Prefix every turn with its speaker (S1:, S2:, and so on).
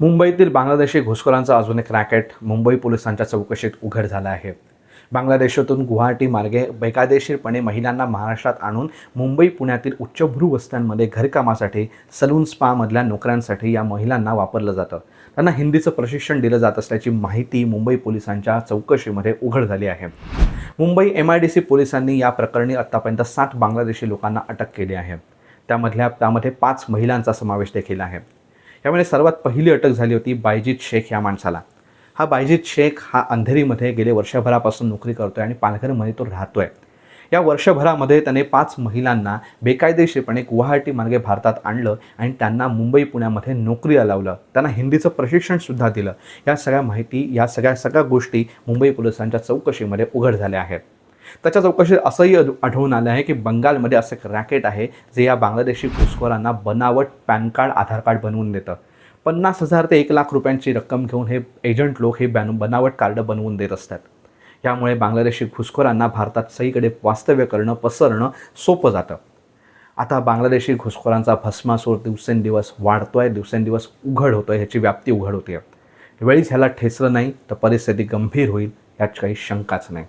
S1: मुंबईतील बांगलादेशी घुसखोरांचा अजून एक रॅकेट मुंबई पोलिसांच्या चौकशीत उघड झाला आहे. बांगलादेशातून गुवाहाटी मार्गे बेकायदेशीरपणे महिलांना महाराष्ट्रात आणून मुंबई पुण्यातील उच्चभ्रू वस्त्यांमध्ये घरकामासाठी सलून स्पामधल्या नोकऱ्यांसाठी या महिलांना वापरलं जातं. त्यांना हिंदीचं प्रशिक्षण दिलं जात असल्याची माहिती मुंबई पोलिसांच्या चौकशीमध्ये उघड झाली आहे. मुंबई MIDC पोलिसांनी या प्रकरणी आत्तापर्यंत 7 बांगलादेशी लोकांना अटक केली आहे. त्यामध्ये 5 महिलांचा समावेश देखील आहे. यामध्ये सर्वात पहिली अटक झाली होती बायजीत शेख या माणसाला. हा बायजीत शेख हा अंधेरीमध्ये गेले वर्षभरापासून नोकरी करतोय आणि पालघरमध्ये तो राहतोय. या वर्षभरामध्ये त्याने 5 महिलांना बेकायदेशीरपणे गुवाहाटी मार्गे भारतात आणलं आणि त्यांना मुंबई पुण्यामध्ये नोकरीला लावलं. त्यांना हिंदीचं प्रशिक्षणसुद्धा दिलं. या सगळ्या गोष्टी मुंबई पोलिसांच्या चौकशीमध्ये उघड झाल्या आहेत. त्याच्या चौकशीत असंही आढळून आलं आहे की बंगालमध्ये असं एक रॅकेट आहे जे या बांगलादेशी घुसखोरांना बनावट पॅन कार्ड, आधार कार्ड बनवून देतं. 50,000 ते 1,00,000 रुपयांची रक्कम घेऊन हे एजंट लोक हे बनावट कार्ड बनवून देत असतात. यामुळे बांगलादेशी घुसखोरांना भारतात सगळीकडे वास्तव्य करणं, पसरणं सोपं जातं. आता बांगलादेशी घुसखोरांचा भस्मासूर दिवसेंदिवस वाढतोय, दिवसेंदिवस उघड होतोय, ह्याची व्याप्ती उघड होते. वेळीच ह्याला ठेचलं नाही तर परिस्थिती गंभीर होईल यात काही शंकाच नाही.